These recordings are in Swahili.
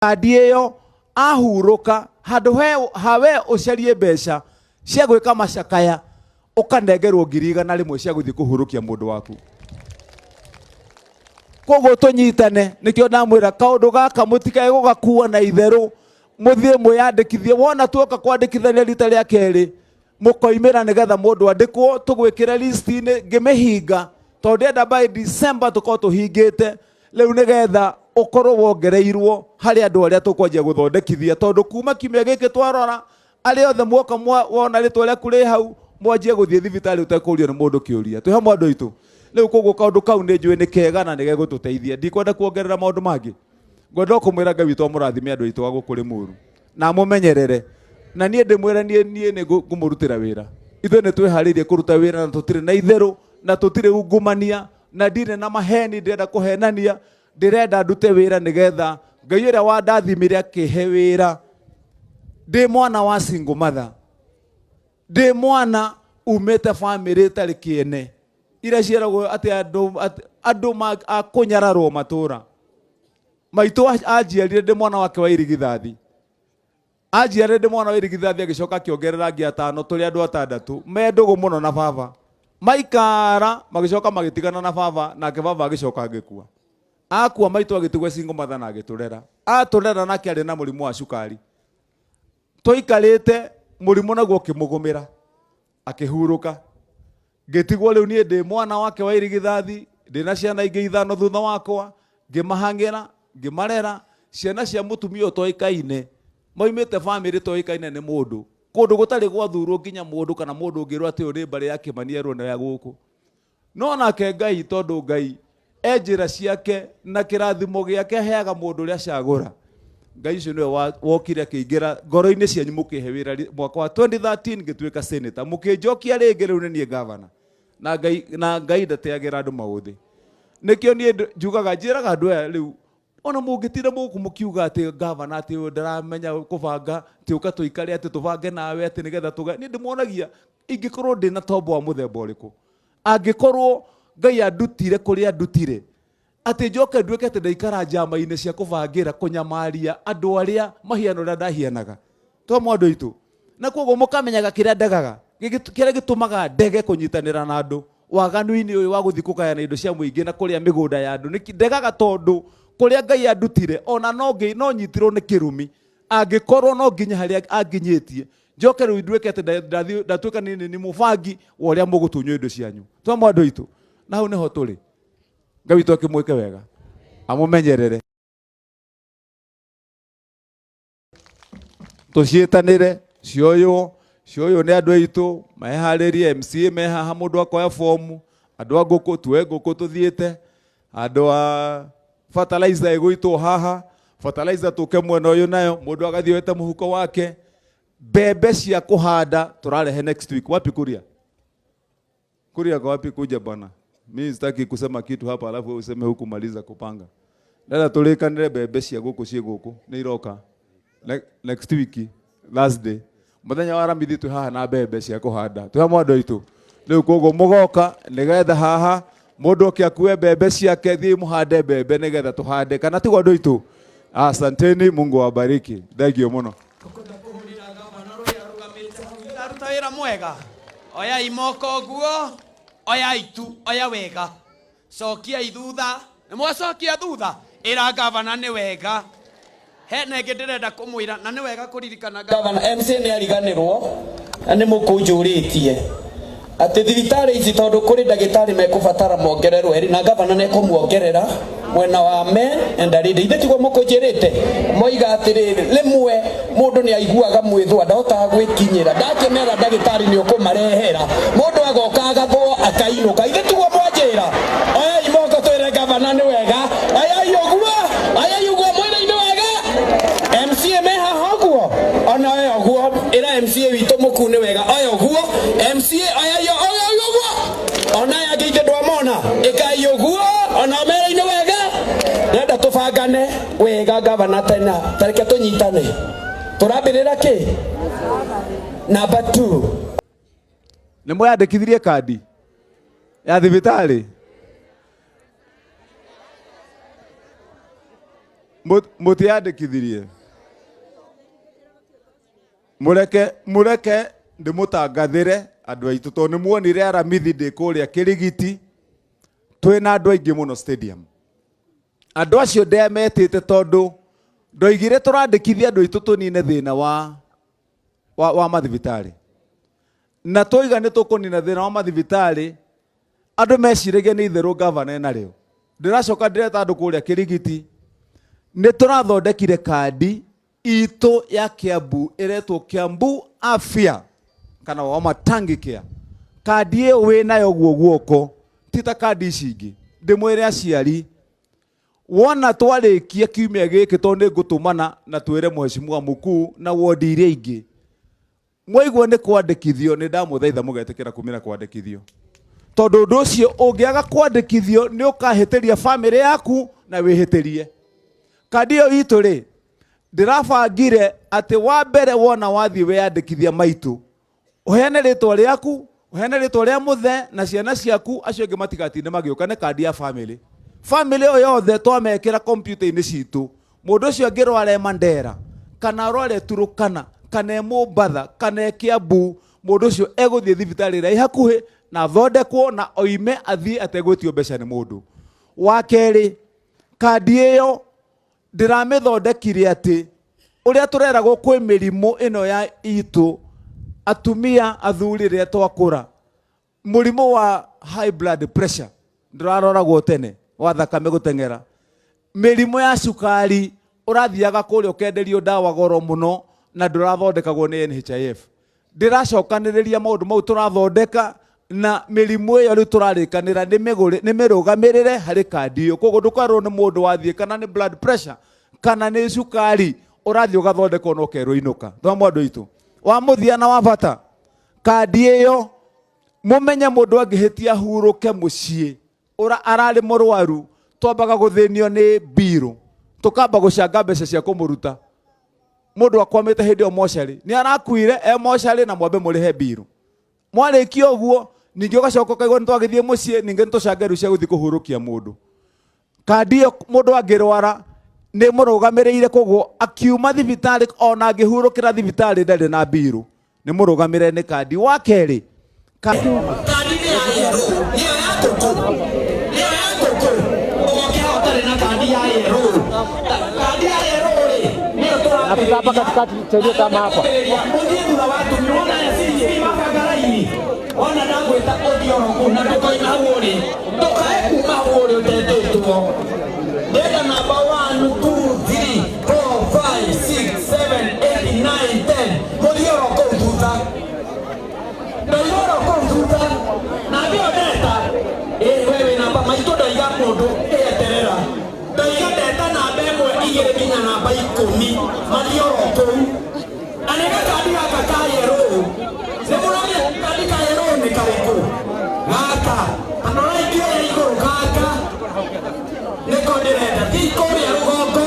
kandi iyo ahuruka handu hawe ucarie mbeca cia gwika macakaya ukanengerwo 100,000 cia guthii kuhurukia mundu waku. Koguo tunyitane nikio ndamwira kaundu gaka mutikae gugakua na itheru, muthie mwiyandikithie. Wona tuoka kwandikithania rita ria keri mukoimira nigetha mundu andikwo tugwikira list-ini ngimihinga tondu enda by December tukorwo tuhingite. Riu nigetha ukorwo wongereirwo hari andu aria tukwanjia guthondekithia, tondu kuma kiumia giki twarora ari othe mwoka wona ritwa riaku ri hau mwanjie guthie thibitari utekurio ni mundu kiuria. Twi hamwe andu aitu. Riu koguo kaundu kau ni njui ni kega na nigegututeithia. Ndikwenda kuongerera maundu mangi. Ngwenda kumwira Ngai witu amurathime andu aitu agukuri muru na mumenyerere. Na nie ndimwira nie ni ngumurutira wira. Ithuĩ nĩ twĩharĩirie kũruta wĩra na tũtirĩ na itherũ na tũtirĩ ungumania na ndirĩ na maheni ndĩrenda kũhenania. Ndĩrenda ndute wĩra nĩgetha Ngai ũrĩa wandathimire akĩhe wĩra. Ndĩ mwana wa single mother, ndĩ mwana umĩte family ĩtarĩ kĩene iria ciaragwo atĩ andũ akũnyararwo matũra. Maitũ anjiarire ndĩ mwana wake wa irigithathi. Anjiarire ndĩ mwana wa irigithathi agĩcoka akĩongerera angĩ 5 tũrĩ andũ 6 me ndũgũ mũno na baba. Maikara magĩcoka magĩtigana na baba, nake baba agĩcoka agĩkua. Akua maitũ agĩtigwo single mother na agĩtũrera. Atũrera nake arĩ na mũrimũ wa cukari. Tũikarĩte mũrimũ naguo ũkĩmũgũmĩra akĩhurũka. Ngĩtigwo rĩu niĩ ndĩ mwana wake wa irigithathi, ndĩna ciana ingĩ 5 thutha wakwa, ngĩmahangĩra ngĩmarera. Ciana cia mũtumia ũtoĩkaine, moimĩte family toĩkaine nĩ mũndũ, kũndũ gũtarĩ gwathurwo nginya mũndũ kana mũndũ ũngĩrwo atĩ ũrĩ mbarĩ ya Kĩmani erwo nĩ ya gũkũ. No nake Ngai, tondũ Ngai njĩra ciake na kĩrathimo gĩake aheaga mũndũ ũrĩa acagũra. Ngai ũcio nĩwe wokire akĩingĩra ngoro-inĩ cianyu mũkĩhe wĩra mwaka wa 2013 ngĩtuĩka senator. Mũkĩnjokia rĩngĩ rĩu nĩ niĩ governor. Na Ngai ndateagĩra andũ maũthĩ. Nĩkĩo niĩ njugaga njĩraga andũ aya rĩu ona mũngĩtira mũgũkũ mũkiuga atĩ governor atĩ ndaramenya kũbanga atĩ ũka tũikare atĩ tũbange nawe atĩ nĩgetha niĩ ndĩmuonagia ingĩkorwo ndĩna tombo wa mũthemba ũrĩkũ. Angĩkorwo Ngai andutire kũrĩa andutire atĩ njoke nduĩke atĩ ndaikara njama-inĩ cia kũbangĩra kũnyamaria andũ arĩa mahiano ũrĩa ndahianaga. Twamwe andũ aitũ. Na koguo mũkamenyaga kĩrĩa ndegaga, kĩrĩa gĩtũmaga ndege kũnyitanĩra na andũ waganu-inĩ ũyũ wa gũthiĩ kũgayana indo cia mũingĩ na kũrĩa mĩgũnda ya andũ. Ndegaga tondũ kũrĩa Ngai andutire ona no nyitirwo nĩ kĩrumi. Angĩkorwo no nginya harĩa anginyĩtie njoke rĩu nduĩke atĩ ndatuĩka nĩ mũbangi wa ũrĩa mũgũtunywo indo cianyu. Twamwe andũ aitũ. Na hau nĩho tũrĩ. Ngai witũ akĩmwĩke wega amũmenyerere. Tũciĩtanĩre cioywo nĩ andũ aitũ meharĩrie. MCA mehaha, mũndũ akoya fomu, andũ a ngũkũ tuwe ngũkũ tũthiĩte, andũ a fertilizer ĩgũitwo haha, fertilizer tũke mwena ũyũ nayo, mũndũ agathiĩ wete mũhuko wake. Mbembe cia kũhanda tũrarehe next week. Wapi Kuria? Kuria kwa wapi kuja bwana? Mimi sitaki kusema kitu hapa alafu useme huku maliza kupanga. Dada tũrĩkanĩre mbembe cia gũkũ ciĩ gũkũ nĩ iroka next week Thursday. Mũthenya wa Aramithi twĩ haha na mbembe cia kũhanda. Twĩ hamwe andũ aitũ. Rĩu koguo mũgoka nĩgetha haha mũndũ oke akue mbembe ciake thiĩ mũhande mbembe nĩgetha tũhande. Kana tiguo andũ aitũ? Asanteni, Mungu awabariki. Thengiũ mũno. Ndaruta wĩra mwega. Oya imoko guo. Oya itu, oya wega. Cokia ithutha. Nĩ mwacokia thutha. Ĩra governor nĩ wega. Hena ĩngĩ ndĩrenda kũmwĩra na nĩ wega kũririkana governor MC nĩ ariganĩrwo na nĩ mũkũnjũrĩtie atĩ thibitarĩ ici tondũ kũrĩ ndagĩtarĩ mekũbatara mongererwo erĩ na governor nĩ kũmuongerera mwena wa men and arĩndĩ. Ithe tiguo mũkũnjĩrĩte moiga atĩrĩrĩ rĩmwe mũndũ nĩ aiguaga mwĩthũa ndahotaga gwĩkinyĩra, ndakĩmera ndagĩtarĩ nĩ ũkũmarehera, mũndũ agoka agathwo akainũka. Ithe tiguo mwanjĩra. Oya imoko twĩre governor nĩ wega. Oya ũguo mwĩra-inĩ wega. MCA mehaha ũguo. Ona oya ũguo ĩra MCA witũ mũkuu nĩ wega. Oya ũguo MCA oya ũguo. Ona ya ngĩite ndwamona ĩkai ũguo. Ona mera-inĩ wega. Nenda tũbangane wega governor tena. Tareke tũnyitane. Tũrambĩrĩra kĩ? Number 2. Nĩ mwandĩkithirie kandi ya thibitarĩ? mutiandikithirie mureke ndimutangathire andu aitu tondu muonire aramithi ndi kuria Kirigiti twina andu aingi muno stadium. Andu acio ndemetite tondu ndoigire turandikithia andu aitu tunine thina wa mathibitari, na toiga ni tukunina thina wa mathibitari andu meciragia ni itheru gavana nario. Ndiracoka ndireta andu kuria Kirigiti ni turathondekire kandi itu ya Kiambu iretwo Kiambu Afya kana Wama Tangi Care. Kandi iyo we nayo guoko tita kandi ici ingi ndimwire aciari wona twarikia kiumia giki tondu ngutumana na twire mheshimiwa mukuu na wodi iria ingi mwaigua ni kwandikithio ni ndamuthaitha mugetikira kumira kwandikithio tondu undu ucio ungiaga kwandikithio ni ukahitiria family yaku na wihitirie. Kandi iyo itu ri ndirabangire ati wa mbere wona wathie weyandikithia maitu uheane ritwa riaku uheane ritwa ria muthe na ciana ciaku acio ingi matigatinde magiuka ne kandi ya family o yothe twamekira computer ini citu mundu ucio angirware Mandera kana arware Turukana kana Mombatha kana Kiambu mundu ucio eguthie thibitari ria hakuhi na thondekwo na oime athie ategwitio mbeca ni mundu. Wa keri kandi iyo ndiramithondekire ati uria tureragwo kwi mirimo ino ya itu atumia athuri ria twakura murimo wa high blood pressure ndiraroragwo tene wa thakame gutengera, mirimo ya cukari urathiaga kuria ukenderio dawa goro muno na ndurathondekagwo ni NHIF. Ndiracokaniriria maundu mau turathondeka na mirimo iyo ri turarikanira ni mirugamirire hari kandi iyo koguo ndukarwo ni mundu wathie kana ni blood pressure kana ni cukari urathie ugathondekwo no kerwo inuka. Thwa andu aitu wa muthia na wa bata kandi iyo mumenye mundu angihitia huruke mucii arari murwaru twambaga guthinio ni biru tukamba gucanga mbeca cia kumuruta mundu akwamite hindi o mochari ni arakuire mochari na mwambe murihe biru mwarikio guo ningi ugacoka kaigwa ntwagithie mucii ningi ntucange riu cia guthii kuhurukia mundu. Kandi iyo mundu angirwara ni murugamiriire koguo akiuma thibitari ona angihurukira thibitari ndari na biru ni murugamire ni kandi. Wa keri kandi ni ya yero niyo yako ukiwa utari na kandi ya yero na kutapa katikati cherio kama hapa mjini na watu miona ya sisi mafagaraini ona nangu ita odioro na toka ina wori toka kuma wori utetetuo data number 1 2 3 4 5 6 7 8 9 10 modioro computer modioro computer na bio data wewe namba maitoda ya modo eterera daiga data na bemwe igere binya namba 10 modioro ko anega kadi akakayero semurage kadi kayero ni kareko ngaka anora ikio ya igoro kaka neko direta tiko ya rugoko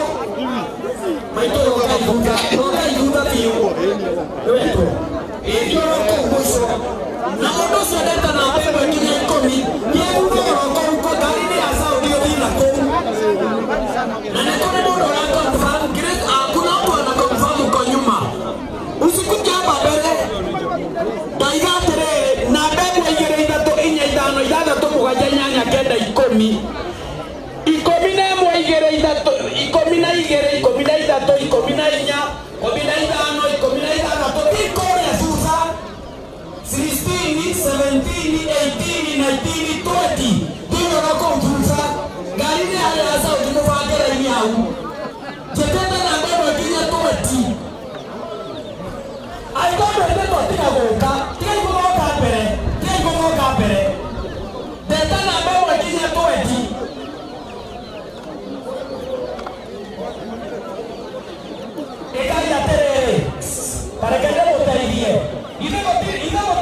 maitoro kaikuga kaikuga piu weto igoro kumbuso na modo sedeta na bemwe kinya 10 ye ugoro ko kadi ni asa odio bila ko na neko modo la confirm kile akuna mtu ana confirm uko nyuma usikuja hapa mbele daiga tere na bemwe igere itato inya idano idano mugaja nyanya kenda 10 ikomi na imwe igere itato ikomi na igere ikomi na itato ikomi na inya ikomi na idano ikomi na idano iko ya susa 16 17 18 19 20 ndio na komputa gari ni ala za utumufagera ini au jetenda na bemwe kinya 20 aiko bende totika goka tia goka pere deta na bemwe kinya 20 ega ya tere para que no te diga y luego